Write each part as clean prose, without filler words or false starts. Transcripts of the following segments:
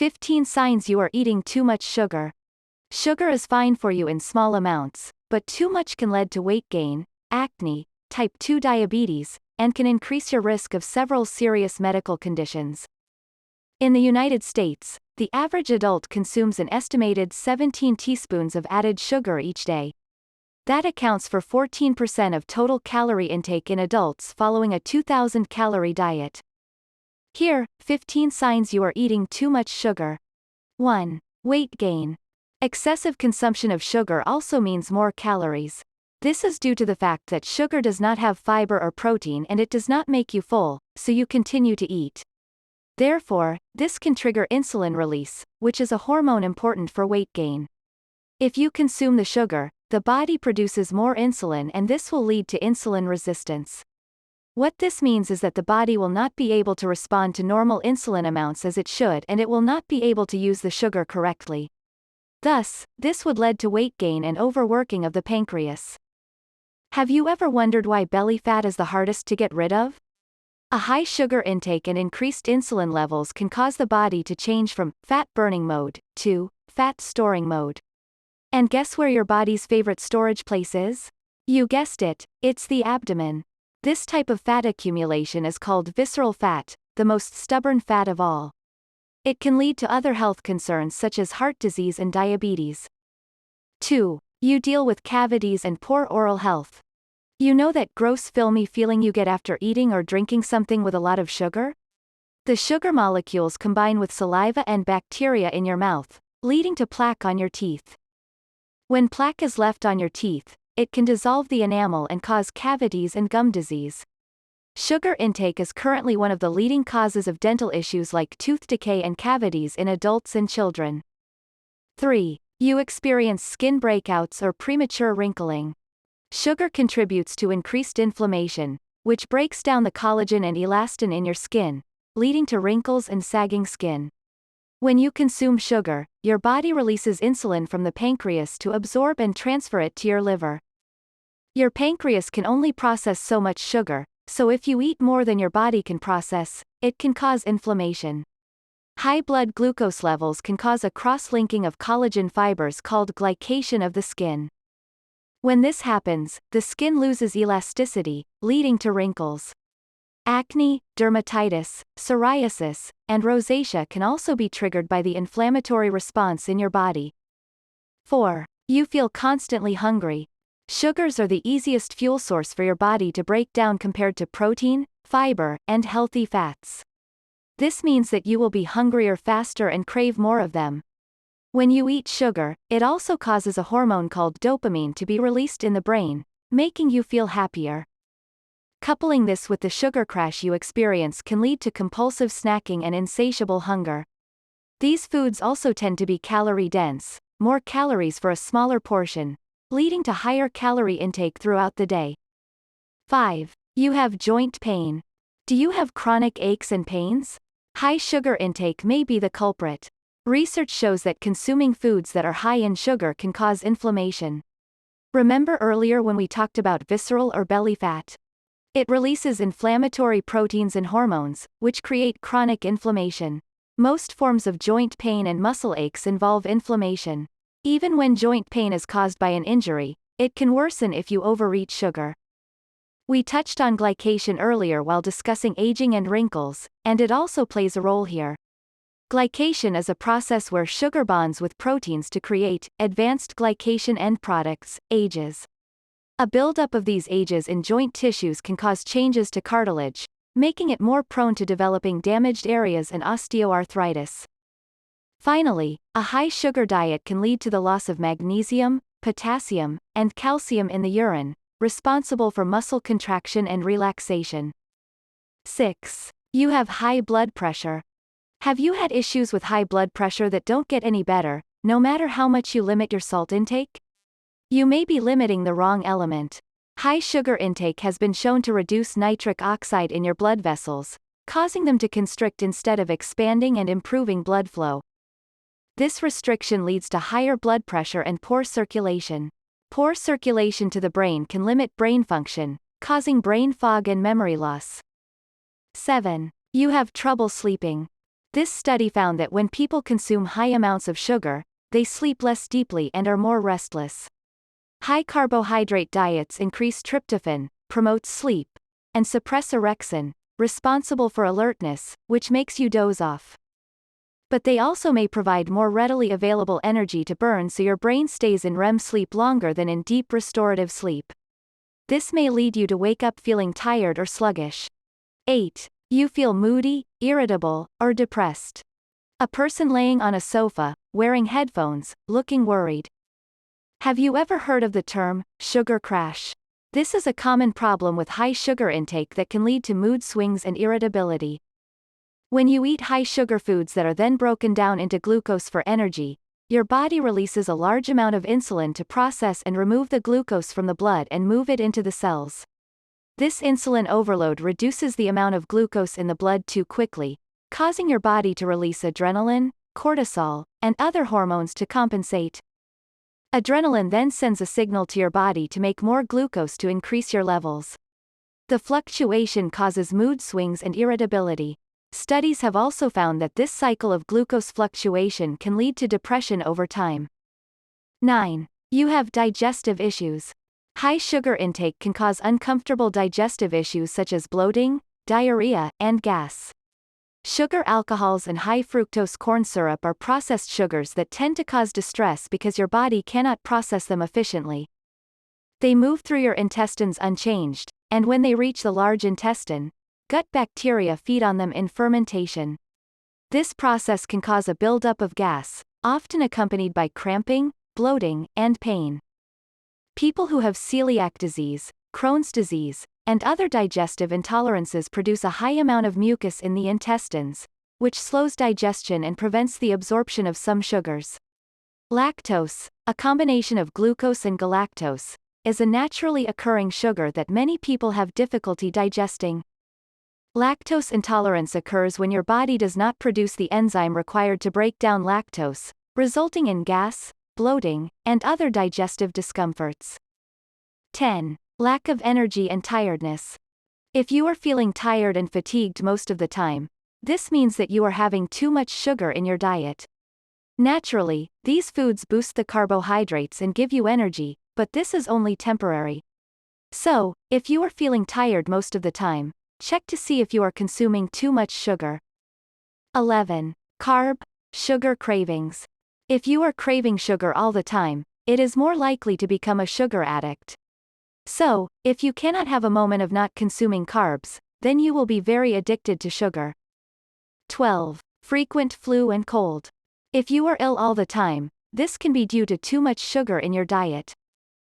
15 signs you are eating too much sugar. Sugar is fine for you in small amounts, but too much can lead to weight gain, acne, type 2 diabetes, and can increase your risk of several serious medical conditions. In the United States, the average adult consumes an estimated 17 teaspoons of added sugar each day. That accounts for 14% of total calorie intake in adults following a 2,000-calorie diet. Here, 15 signs you are eating too much sugar. 1. Weight gain. Excessive consumption of sugar also means more calories. This is due to the fact that sugar does not have fiber or protein and it does not make you full, so you continue to eat. Therefore, this can trigger insulin release, which is a hormone important for weight gain. If you consume the sugar, the body produces more insulin and this will lead to insulin resistance. What this means is that the body will not be able to respond to normal insulin amounts as it should and it will not be able to use the sugar correctly. Thus, this would lead to weight gain and overworking of the pancreas. Have you ever wondered why belly fat is the hardest to get rid of? A high sugar intake and increased insulin levels can cause the body to change from fat burning mode to fat storing mode. And guess where your body's favorite storage place is? You guessed it, it's the abdomen. This type of fat accumulation is called visceral fat, the most stubborn fat of all. It can lead to other health concerns such as heart disease and diabetes. 2. You deal with cavities and poor oral health. You know that gross filmy feeling you get after eating or drinking something with a lot of sugar? The sugar molecules combine with saliva and bacteria in your mouth, leading to plaque on your teeth. When plaque is left on your teeth, it can dissolve the enamel and cause cavities and gum disease. Sugar intake is currently one of the leading causes of dental issues like tooth decay and cavities in adults and children. 3. You experience skin breakouts or premature wrinkling. Sugar contributes to increased inflammation, which breaks down the collagen and elastin in your skin, leading to wrinkles and sagging skin. When you consume sugar, your body releases insulin from the pancreas to absorb and transfer it to your liver. Your pancreas can only process so much sugar, so if you eat more than your body can process, it can cause inflammation. High blood glucose levels can cause a cross-linking of collagen fibers called glycation of the skin. When this happens, the skin loses elasticity, leading to wrinkles. Acne, dermatitis, psoriasis, and rosacea can also be triggered by the inflammatory response in your body. 4. You feel constantly hungry. Sugars are the easiest fuel source for your body to break down compared to protein, fiber, and healthy fats. This means that you will be hungrier faster and crave more of them. When you eat sugar, it also causes a hormone called dopamine to be released in the brain, making you feel happier. Coupling this with the sugar crash you experience can lead to compulsive snacking and insatiable hunger. These foods also tend to be calorie-dense, more calories for a smaller portion, leading to higher calorie intake throughout the day. 5. You have joint pain. Do you have chronic aches and pains? High sugar intake may be the culprit. Research shows that consuming foods that are high in sugar can cause inflammation. Remember earlier when we talked about visceral or belly fat? It releases inflammatory proteins and hormones, which create chronic inflammation. Most forms of joint pain and muscle aches involve inflammation. Even when joint pain is caused by an injury, it can worsen if you overeat sugar. We touched on glycation earlier while discussing aging and wrinkles, and it also plays a role here. Glycation is a process where sugar bonds with proteins to create advanced glycation end products, AGEs. A buildup of these AGEs in joint tissues can cause changes to cartilage, making it more prone to developing damaged areas and osteoarthritis. Finally, a high sugar diet can lead to the loss of magnesium, potassium, and calcium in the urine, responsible for muscle contraction and relaxation. 6. You have high blood pressure. Have you had issues with high blood pressure that don't get any better, no matter how much you limit your salt intake? You may be limiting the wrong element. High sugar intake has been shown to reduce nitric oxide in your blood vessels, causing them to constrict instead of expanding and improving blood flow. This restriction leads to higher blood pressure and poor circulation. Poor circulation to the brain can limit brain function, causing brain fog and memory loss. 7. You have trouble sleeping. This study found that when people consume high amounts of sugar, they sleep less deeply and are more restless. High carbohydrate diets increase tryptophan, promote sleep, and suppress orexin, responsible for alertness, which makes you doze off. But they also may provide more readily available energy to burn, so your brain stays in REM sleep longer than in deep restorative sleep. This may lead you to wake up feeling tired or sluggish. 8. You feel moody, irritable, or depressed. A person laying on a sofa, wearing headphones, looking worried. Have you ever heard of the term sugar crash? This is a common problem with high sugar intake that can lead to mood swings and irritability. When you eat high sugar foods that are then broken down into glucose for energy, your body releases a large amount of insulin to process and remove the glucose from the blood and move it into the cells. This insulin overload reduces the amount of glucose in the blood too quickly, causing your body to release adrenaline, cortisol, and other hormones to compensate. Adrenaline then sends a signal to your body to make more glucose to increase your levels. The fluctuation causes mood swings and irritability. Studies have also found that this cycle of glucose fluctuation can lead to depression over time. 9. You have digestive issues. High sugar intake can cause uncomfortable digestive issues such as bloating, diarrhea, and gas. Sugar alcohols and high fructose corn syrup are processed sugars that tend to cause distress because your body cannot process them efficiently. They move through your intestines unchanged, and when they reach the large intestine, gut bacteria feed on them in fermentation. This process can cause a buildup of gas, often accompanied by cramping, bloating, and pain. People who have celiac disease, Crohn's disease, and other digestive intolerances produce a high amount of mucus in the intestines, which slows digestion and prevents the absorption of some sugars. Lactose, a combination of glucose and galactose, is a naturally occurring sugar that many people have difficulty digesting. Lactose intolerance occurs when your body does not produce the enzyme required to break down lactose, resulting in gas, bloating, and other digestive discomforts. 10. Lack of energy and tiredness. If you are feeling tired and fatigued most of the time, this means that you are having too much sugar in your diet. Naturally, these foods boost the carbohydrates and give you energy, but this is only temporary. So, if you are feeling tired most of the time, check to see if you are consuming too much sugar. 11. Sugar cravings. If you are craving sugar all the time, it is more likely to become a sugar addict. So, if you cannot have a moment of not consuming carbs, then you will be very addicted to sugar. 12. Frequent flu and cold. If you are ill all the time, this can be due to too much sugar in your diet.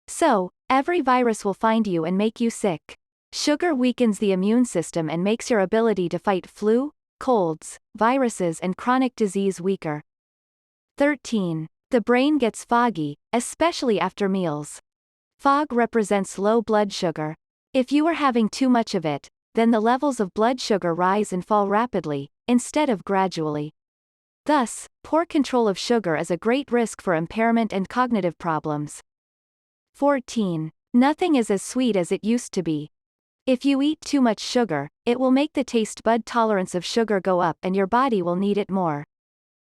So, every virus will find you and make you sick. Sugar weakens the immune system and makes your ability to fight flu, colds, viruses, and chronic disease weaker. 13. The brain gets foggy, especially after meals. Fog represents low blood sugar. If you are having too much of it, then the levels of blood sugar rise and fall rapidly, instead of gradually. Thus, poor control of sugar is a great risk for impairment and cognitive problems. 14. Nothing is as sweet as it used to be. If you eat too much sugar, it will make the taste bud tolerance of sugar go up and your body will need it more.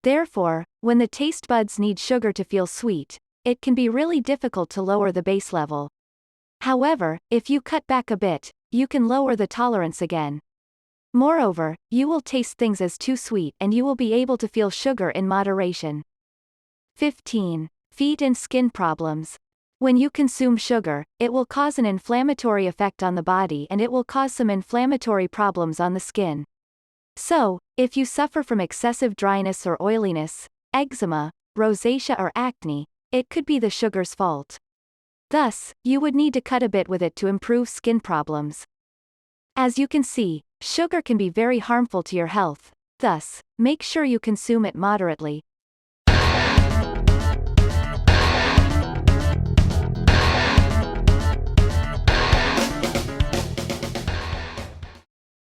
Therefore, when the taste buds need sugar to feel sweet, it can be really difficult to lower the base level. However, if you cut back a bit, you can lower the tolerance again. Moreover, you will taste things as too sweet and you will be able to feel sugar in moderation. 15. Feet and skin problems. When you consume sugar, it will cause an inflammatory effect on the body and it will cause some inflammatory problems on the skin. So, if you suffer from excessive dryness or oiliness, eczema, rosacea or acne, it could be the sugar's fault. Thus, you would need to cut a bit with it to improve skin problems. As you can see, sugar can be very harmful to your health, thus, make sure you consume it moderately.